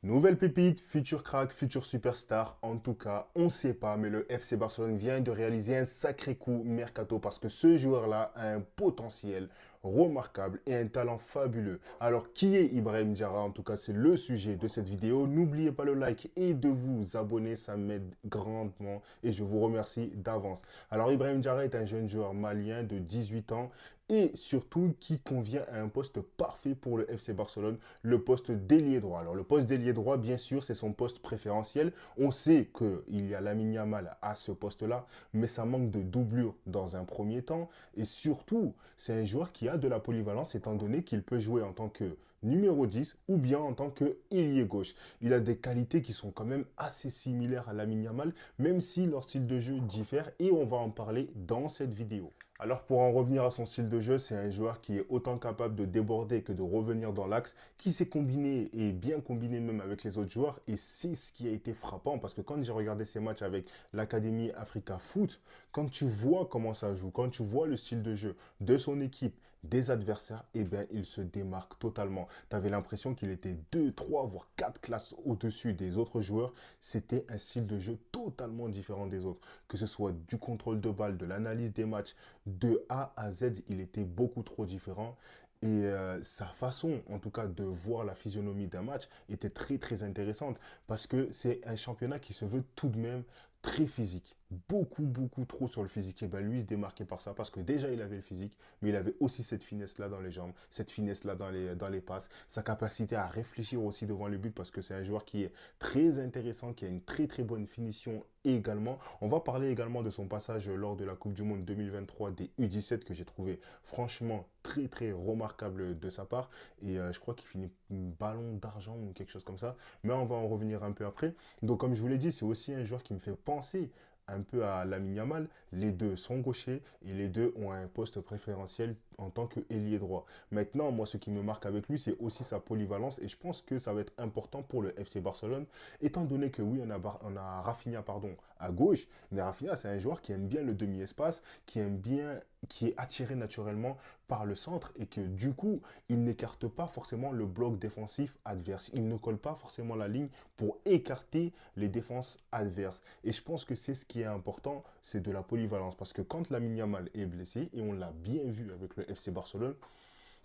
Nouvelle pépite, futur crack, futur superstar. En tout cas, on ne sait pas, mais le FC Barcelone vient de réaliser un sacré coup mercato parce que ce joueur-là a un potentiel remarquable et un talent fabuleux. Alors, qui est Ibrahim Diarra? En tout cas, c'est le sujet de cette vidéo. N'oubliez pas le like et de vous abonner, ça m'aide grandement et je vous remercie d'avance. Alors, Ibrahim Diarra est un jeune joueur malien de 18 ans et surtout qui convient à un poste parfait pour le FC Barcelone, le poste d'ailier droit. Alors le poste d'ailier droit, bien sûr, c'est son poste préférentiel. On sait qu'il y a Lamine Yamal à ce poste-là, mais ça manque de doublure dans un premier temps. Et surtout, c'est un joueur qui a de la polyvalence étant donné qu'il peut jouer en tant que numéro 10 ou bien en tant que ailier gauche. Il a des qualités qui sont quand même assez similaires à Lamine Yamal, même si leur style de jeu diffère et on va en parler dans cette vidéo. Alors pour en revenir à son style de jeu, c'est un joueur qui est autant capable de déborder que de revenir dans l'axe, qui s'est combiné et bien combiné même avec les autres joueurs et c'est ce qui a été frappant parce que quand j'ai regardé ses matchs avec l'Académie Africa Foot, quand tu vois comment ça joue, quand tu vois le style de jeu de son équipe, des adversaires, eh bien il se démarque totalement. Tu avais l'impression qu'il était 2, 3, voire 4 classes au-dessus des autres joueurs. C'était un style de jeu totalement différent des autres. Que ce soit du contrôle de balle, de l'analyse des matchs, de A à Z, il était beaucoup trop différent. Et sa façon, en tout cas, de voir la physionomie d'un match était très, très intéressante parce que c'est un championnat qui se veut tout de même très physique. Beaucoup, beaucoup trop sur le physique. Et ben lui, il se démarquait par ça parce que déjà, il avait le physique, mais il avait aussi cette finesse-là dans les jambes, cette finesse-là dans les passes, sa capacité à réfléchir aussi devant le but parce que c'est un joueur qui est très intéressant, qui a une très, très bonne finition également. On va parler également de son passage lors de la Coupe du Monde 2023 des U17 que j'ai trouvé franchement très très remarquable de sa part et je crois qu'il finit ballon d'argent ou quelque chose comme ça, mais on va en revenir un peu après. Donc comme je vous l'ai dit, c'est aussi un joueur qui me fait penser un peu à Lamine Yamal. Les deux sont gauchers et les deux ont un poste préférentiel en tant qu'ailier droit. Maintenant, moi, ce qui me marque avec lui, c'est aussi sa polyvalence et je pense que ça va être important pour le FC Barcelone, étant donné que oui, on a Rafinha pardon, à gauche, mais Rafinha, c'est un joueur qui aime bien le demi-espace, qui aime bien, qui est attiré naturellement par le centre et que du coup, il n'écarte pas forcément le bloc défensif adverse. Il ne colle pas forcément la ligne pour écarter les défenses adverses. Et je pense que c'est ce qui est important, c'est de la polyvalence. Parce que quand Lamine Yamal est blessé, et on l'a bien vu avec le FC Barcelone,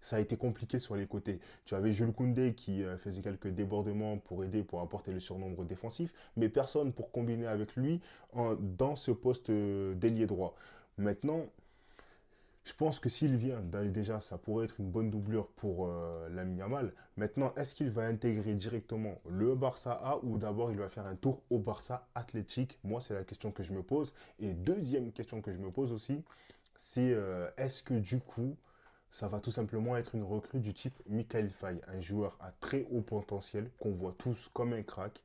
ça a été compliqué sur les côtés. Tu avais Jules Koundé qui faisait quelques débordements pour aider, pour apporter le surnombre défensif, mais personne pour combiner avec lui dans ce poste d'ailier droit. Maintenant, je pense que s'il vient, déjà, ça pourrait être une bonne doublure pour Lamine Yamal. Maintenant, est-ce qu'il va intégrer directement le Barça A ou d'abord il va faire un tour au Barça Athlétique? Moi, c'est la question que je me pose. Et deuxième question que je me pose aussi, c'est est-ce que du coup, ça va tout simplement être une recrue du type Michael Faye, un joueur à très haut potentiel qu'on voit tous comme un crack,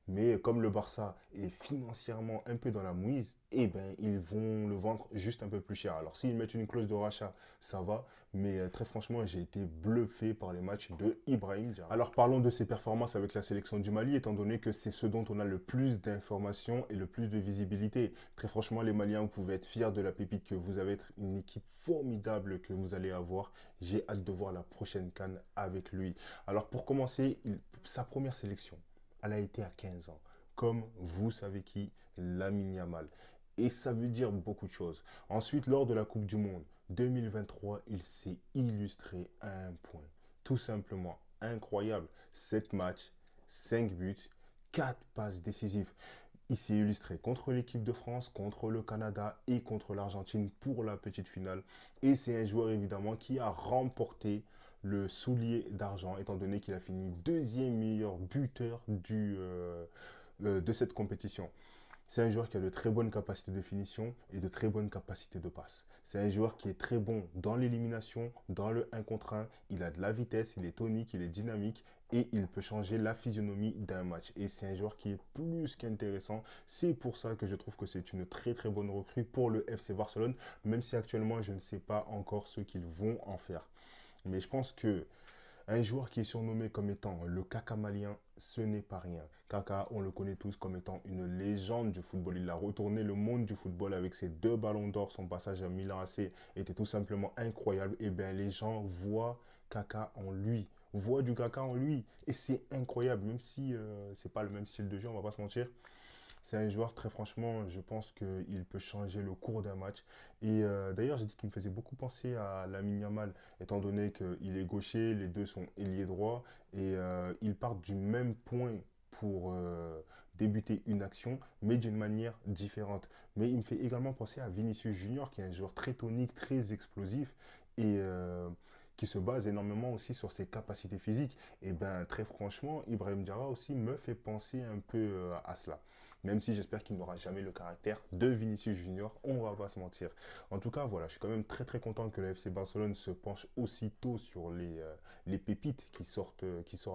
mais comme le Barça est financièrement un peu dans la mouise, eh ben, ils vont le vendre juste un peu plus cher. Alors s'ils mettent une clause de rachat, ça va, mais très franchement, j'ai été bluffé par les matchs de Ibrahim Diarra. Alors parlons de ses performances avec la sélection du Mali, étant donné que c'est ce dont on a le plus d'informations et le plus de visibilité. Très franchement, les Maliens, vous pouvez être fiers de la pépite que vous avez, être une équipe formidable que vous allez avoir. J'ai hâte de voir la prochaine CAN avec lui. Alors pour commencer, sa première sélection, elle a été à 15 ans. Comme vous savez qui, Lamine Yamal. Et ça veut dire beaucoup de choses. Ensuite, lors de la Coupe du Monde 2023, il s'est illustré à un point. Tout simplement incroyable. 7 matchs, 5 buts, 4 passes décisives. Il s'est illustré contre l'équipe de France, contre le Canada et contre l'Argentine pour la petite finale. Et c'est un joueur évidemment qui a remporté le soulier d'argent, étant donné qu'il a fini deuxième meilleur buteur de cette compétition. C'est un joueur qui a de très bonnes capacités de finition et de très bonnes capacités de passe. C'est un joueur qui est très bon dans l'élimination, dans le 1 contre 1. Il a de la vitesse, il est tonique, il est dynamique et il peut changer la physionomie d'un match. Et c'est un joueur qui est plus qu'intéressant. C'est pour ça que je trouve que c'est une très très bonne recrue pour le FC Barcelone, même si actuellement je ne sais pas encore ce qu'ils vont en faire. Mais je pense que un joueur qui est surnommé comme étant le Kaka malien, ce n'est pas rien. Kaka, on le connaît tous comme étant une légende du football. Il a retourné le monde du football avec ses 2 ballons d'or. Son passage à Milan AC était tout simplement incroyable. Et bien, les gens voient Kaka en lui. voit du caca en lui. Et c'est incroyable, même si c'est pas le même style de jeu, on va pas se mentir. C'est un joueur, très franchement, je pense qu'il peut changer le cours d'un match. Et d'ailleurs, j'ai dit qu'il me faisait beaucoup penser à Lamine Yamal, étant donné qu'il est gaucher, les deux sont ailiers droits, et ils partent du même point pour débuter une action, mais d'une manière différente. Mais il me fait également penser à Vinicius Junior, qui est un joueur très tonique, très explosif, et qui se base énormément aussi sur ses capacités physiques. Et bien, très franchement, Ibrahim Diarra aussi me fait penser un peu à cela. Même si j'espère qu'il n'aura jamais le caractère de Vinicius Junior, on va pas se mentir. En tout cas, voilà, je suis quand même très très content que le FC Barcelone se penche aussitôt sur les pépites qui sortent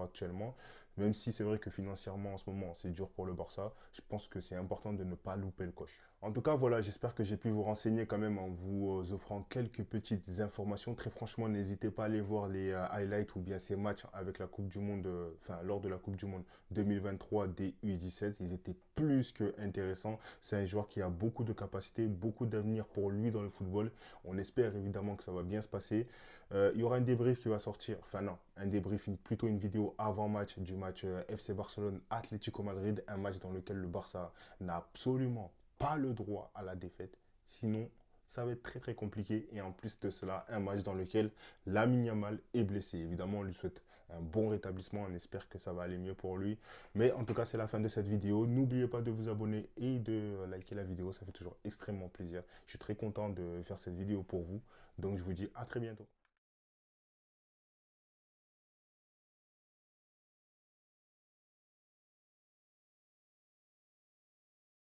actuellement. Même si c'est vrai que financièrement en ce moment c'est dur pour le Barça, je pense que c'est important de ne pas louper le coche. En tout cas, voilà, j'espère que j'ai pu vous renseigner quand même en vous offrant quelques petites informations. Très franchement, n'hésitez pas à aller voir les highlights ou bien ces matchs avec la Coupe du Monde, enfin lors de la Coupe du Monde 2023 des U17. Ils étaient plus que intéressants. C'est un joueur qui a beaucoup de capacités, beaucoup d'avenir pour lui dans le football. On espère évidemment que ça va bien se passer. Il y aura un débrief qui va sortir, enfin non, un débrief, plutôt une vidéo avant-match du match FC Barcelone-Atlético Madrid, un match dans lequel le Barça n'a absolument pas le droit à la défaite. Sinon, ça va être très très compliqué. Et en plus de cela, un match dans lequel Lamine Yamal est blessé. Évidemment, on lui souhaite un bon rétablissement. On espère que ça va aller mieux pour lui. Mais en tout cas, c'est la fin de cette vidéo. N'oubliez pas de vous abonner et de liker la vidéo. Ça fait toujours extrêmement plaisir. Je suis très content de faire cette vidéo pour vous. Donc, je vous dis à très bientôt.